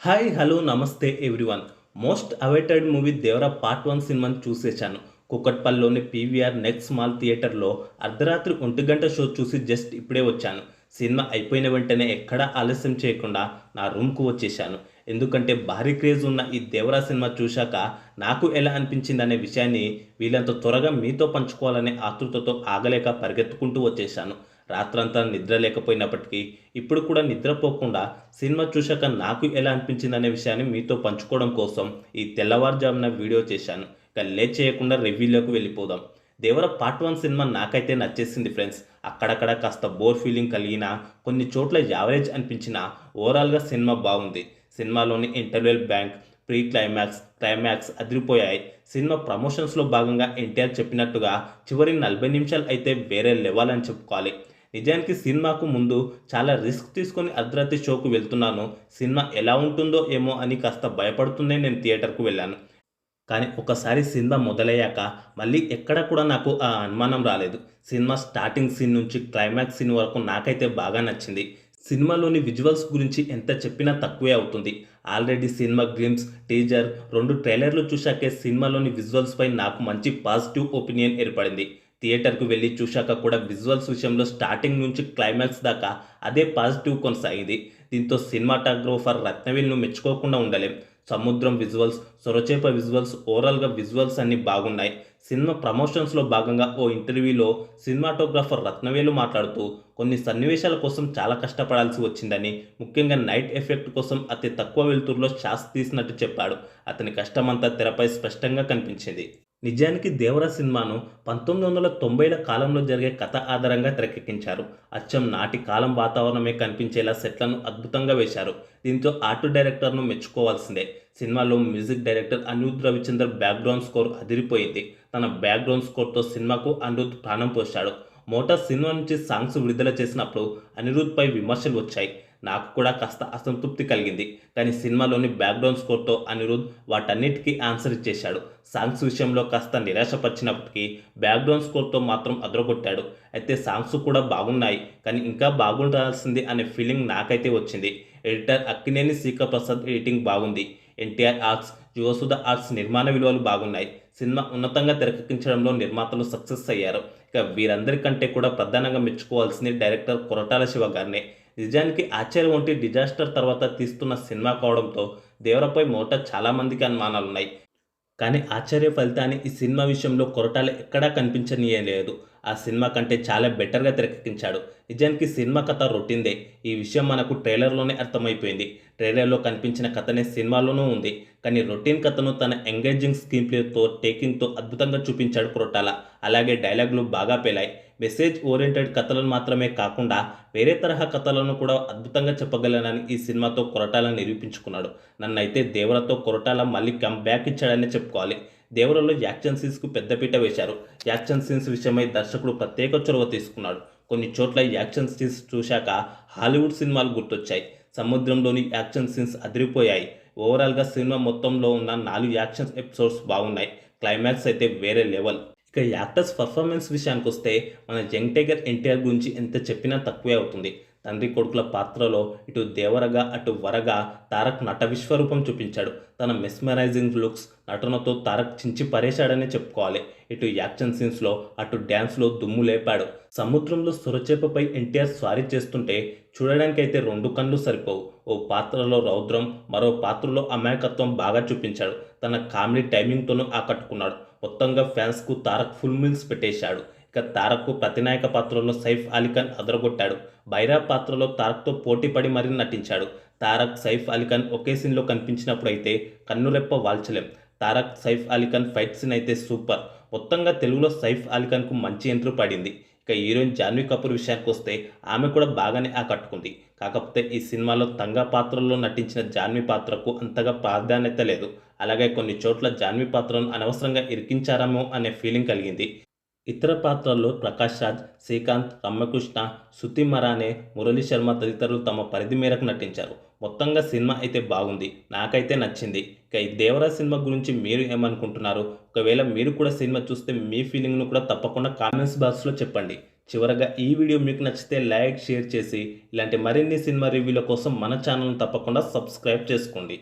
Hi hello నమస్తే everyone. Most awaited movie 'దేవర part 1' సినిమాని చూసేశాను. కూకట్పల్లిలోని PVR next mall థియేటర్లో అర్ధరాత్రి 1 షో చూసి జస్ట్ ఇప్పుడే వచ్చాను. సినిమా అయిపోయిన వెంటనే ఎక్కడా ఆలస్యం చేయకుండా నా రూమ్‌కు వచ్చేశాను. ఎందుకంటే భారీ క్రేజ్ ఉన్న ఈ 'దేవర' సినిమా చూశాక నాకు ఎలా అనిపించిందనే విషయాన్ని వీలంత త్వరగా మీతో పంచుకోవాలనే ఆతృతతో ఆగలేక పరిగెత్తుకుంటూ వచ్చేశాను. రాత్రంతా నిద్ర లేకపోయినప్పటికీ ఇప్పుడు కూడా నిద్రపోకుండా సినిమా చూశాక నాకు ఎలా అనిపించిందనే విషయాన్ని మీతో పంచుకోవడం కోసం ఈ తెల్లవారుజామున వీడియో చేశాను. ఇక లేట్ చేయకుండా రివ్యూలోకి వెళ్ళిపోదాం. 'దేవర పార్ట్ 1' సినిమా నాకైతే నచ్చేసింది ఫ్రెండ్స్. అక్కడక్కడ కాస్త బోర్ ఫీలింగ్ కలిగినా, కొన్ని చోట్ల యావరేజ్ అనిపించినా ఓవరాల్‌గా సినిమా బాగుంది. సినిమాలోని interval bang, pre climax, climax అదిరిపోయాయి. సినిమా ప్రమోషన్స్‌లో భాగంగా ఎన్టీఆర్ చెప్పినట్టుగా చివరి 40 నిమిషాలు అయితే వేరే లెవెల్ అని చెప్పుకోవాలి. నిజానికి సినిమాకు ముందు చాలా రిస్క్ తీసుకొని అర్ధరాత్రి షోకు వెళ్తున్నాను. సినిమా ఎలా ఉంటుందో ఏమో అని కాస్త భయపడుతూనే నేను థియేటర్‌కు వెళ్ళాను. కానీ ఒకసారి సినిమా మొదలయ్యాక మళ్ళీ ఎక్కడ కూడా నాకు ఆ అనుమానం రాలేదు. సినిమా స్టార్టింగ్ సీన్ నుంచి క్లైమాక్స్ సీన్ వరకు నాకైతే బాగా నచ్చింది. సినిమాలోని విజువల్స్ గురించి ఎంత చెప్పినా తక్కువే అవుతుంది. ఆల్రెడీ సినిమా గ్లింప్స్, టీజర్, 2 ట్రైలర్లు చూశాకే సినిమాలోని విజువల్స్‌పై నాకు మంచి పాజిటివ్ ఒపీనియన్ ఏర్పడింది. థియేటర్‌కు వెళ్లి చూశాక కూడా విజువల్స్ విషయంలో స్టార్టింగ్ నుంచి క్లైమాక్స్ దాకా అదే పాజిటివ్ కొనసాగింది. దీంతో సినిమాటోగ్రాఫర్ రత్నవేలును మెచ్చుకోకుండా ఉండలేం. సముద్రం విజువల్స్, సొరచేప విజువల్స్, ఓవరాల్‌గా విజువల్స్ అన్నీ బాగున్నాయి. సినిమా ప్రమోషన్స్‌లో భాగంగా ఓ ఇంటర్వ్యూలో సినిమాటోగ్రాఫర్ రత్నవేలు మాట్లాడుతూ కొన్ని సన్నివేశాల కోసం చాలా కష్టపడాల్సి వచ్చిందని, ముఖ్యంగా నైట్ ఎఫెక్ట్ కోసం అతి తక్కువ వెలుతురులో షాట్స్ తీసినట్టు చెప్పాడు. అతని కష్టమంతా తెరపై స్పష్టంగా కనిపించింది. నిజానికి 'దేవర' సినిమాను 1990ల కాలంలో జరిగే కథ ఆధారంగా తెరకెక్కించారు. అచ్చం నాటి కాలం వాతావరణమే కనిపించేలా సెట్లను అద్భుతంగా వేశారు. దీంతో ఆర్ట్ డైరెక్టర్‌ను మెచ్చుకోవాల్సిందే. సినిమాలో music director Anirudh Ravichander background score అదిరిపోయింది. తన బ్యాక్‌గ్రౌండ్ స్కోర్‌తో సినిమాకు అనిరుద్ ప్రాణం పోశాడు. 'మోటార్' సినిమా నుంచి సాంగ్స్ విడుదల చేసినప్పుడు అనిరుద్‌పై విమర్శలు వచ్చాయి. నాకు కూడా కాస్త అసంతృప్తి కలిగింది. కానీ సినిమాలోని బ్యాక్‌గ్రౌండ్ స్కోర్‌తో అనిరుద్ వాటన్నిటికీ ఆన్సర్ ఇచ్చేశాడు. సాంగ్స్ విషయంలో కాస్త నిరాశపరిచినప్పటికీ బ్యాక్‌గ్రౌండ్ స్కోర్‌తో మాత్రం అదరగొట్టాడు. అయితే సాంగ్స్ కూడా బాగున్నాయి. కానీ ఇంకా బాగుండాల్సింది అనే ఫీలింగ్ నాకైతే వచ్చింది. ఎడిటర్ అక్కినేని సీకప్రసాద్ ఎడిటింగ్ బాగుంది. ఎన్టీఆర్ ఆర్ట్స్, యువసుధ ఆర్ట్స్ నిర్మాణ విలువలు బాగున్నాయి. సినిమా ఉన్నతంగా తెరకెక్కించడంలో నిర్మాతలు సక్సెస్ అయ్యారు. ఇక వీరందరికంటే కూడా ప్రధానంగా మెచ్చుకోవాల్సింది డైరెక్టర్ కొరటాల శివ గారినే. నిజానికి 'ఆచార్య' వంటి డిజాస్టర్ తర్వాత తీస్తున్న సినిమా కావడంతో 'దేవర'పై మొదట చాలామందికి అనుమానాలున్నాయి. కానీ 'ఆచార్య' ఫలితాన్ని ఈ సినిమా విషయంలో కొరటాల ఎక్కడా కనిపించనీయలేదు. ఆ సినిమా కంటే చాలా బెటర్‌గా తెరకెక్కించాడు. నిజానికి సినిమా కథ రొటీన్‌దే. ఈ విషయం మనకు ట్రైలర్‌లోనే అర్థమైపోయింది. ట్రైలర్‌లో కనిపించిన కథనే సినిమాలోనూ ఉంది. కానీ రొటీన్ కథను తన ఎంగేజింగ్ స్క్రీన్ ప్లేతో, టేకింగ్‌తో అద్భుతంగా చూపించాడు కొరటాల. అలాగే డైలాగులు బాగా పేలాయి. మెసేజ్ ఓరియెంటెడ్ కథలను మాత్రమే కాకుండా వేరే తరహా కథలను కూడా అద్భుతంగా చెప్పగలనని ఈ సినిమాతో కొరటాల నిరూపించుకున్నాడు. నన్నైతే 'దేవర'తో కొరటాల మళ్ళీ కమ్‌బ్యాక్ ఇచ్చాడనే చెప్పుకోవాలి. 'దేవర'లో యాక్షన్ సీన్స్‌కు పెద్దపీట వేశారు. యాక్షన్ సీన్స్ విషయమై దర్శకుడు ప్రత్యేక చొరవ తీసుకున్నాడు. కొన్ని చోట్ల యాక్షన్ సీన్స్ చూశాక హాలీవుడ్ సినిమాలు గుర్తొచ్చాయి. సముద్రంలోని యాక్షన్ సీన్స్ అదిరిపోయాయి. ఓవరాల్‌గా సినిమా మొత్తంలో ఉన్న 4 యాక్షన్ ఎపిసోడ్స్ బాగున్నాయి. క్లైమాక్స్ అయితే వేరే లెవెల్. ఇక యాక్టర్స్ పర్ఫార్మెన్స్ విషయానికొస్తే మన యంగ్ టైగర్ ఎన్టీఆర్ గురించి ఎంత చెప్పినా తక్కువే అవుతుంది. తండ్రి కొడుకుల పాత్రలో ఇటు దేవరగా అటు వరగా తారక్ నట విశ్వరూపం చూపించాడు. తన మెస్మరైజింగ్ లుక్స్, నటనతో తారక్ చించి పరేశాడనే చెప్పుకోవాలి. ఇటు యాక్షన్ సీన్స్‌లో అటు డ్యాన్స్‌లో దుమ్ము లేపాడు. సముద్రంలో సొరచేపపై ఎన్టీఆర్ స్వారీ చేస్తుంటే చూడడానికైతే 2 కళ్ళు సరిపోవు. ఓ పాత్రలో రౌద్రం, మరో పాత్రలో అమాయకత్వం బాగా చూపించాడు. తన కామెడీ టైమింగ్‌తోనూ ఆకట్టుకున్నాడు. మొత్తంగా ఫ్యాన్స్‌కు తారక్ ఫుల్ మీల్స్ పెట్టేశాడు. ఇక తారక్‌కు ప్రతినాయక పాత్రలో సైఫ్ అలీఖాన్ అదరగొట్టాడు. బైరా పాత్రలో తారక్‌తో పోటీపడి మరీ నటించాడు. తారక్, సైఫ్ అలీఖాన్ ఒకే సీన్‌లో కనిపించినప్పుడైతే కన్నురెప్ప వాల్చలేం. తారక్, సైఫ్ అలీఖాన్ ఫైట్ సీన్ అయితే సూపర్. మొత్తంగా తెలుగులో సైఫ్ అలీఖాన్‌కు మంచి ఎంట్రీ పడింది. ఇక హీరోయిన్ జాన్వీ కపూర్ విషయానికొస్తే ఆమె కూడా బాగానే ఆకట్టుకుంది. కాకపోతే ఈ సినిమాలో తంగా పాత్రలో నటించిన జాన్వీ పాత్రకు అంతగా ప్రాధాన్యత లేదు. అలాగే కొన్ని చోట్ల జాన్వీ పాత్రను అనవసరంగా ఇరికించారేమో అనే ఫీలింగ్ కలిగింది. ఇతర పాత్రల్లో ప్రకాష్ రాజ్, శ్రీకాంత్, రమ్యకృష్ణ, శృతి మరానే, మురళీ శర్మ తదితరులు తమ పరిధి మేరకు నటించారు. మొత్తంగా సినిమా అయితే బాగుంది. నాకైతే నచ్చింది. ఇక ఈ 'దేవర' సినిమా గురించి మీరు ఏమనుకుంటున్నారు? ఒకవేళ మీరు కూడా సినిమా చూస్తే మీ ఫీలింగ్‌ను కూడా తప్పకుండా కామెంట్స్ బాక్స్‌లో చెప్పండి. చివరగా ఈ వీడియో మీకు నచ్చితే లైక్ షేర్ చేసి ఇలాంటి మరిన్ని సినిమా రివ్యూల కోసం మన ఛానల్ని తప్పకుండా సబ్స్క్రైబ్ చేసుకోండి.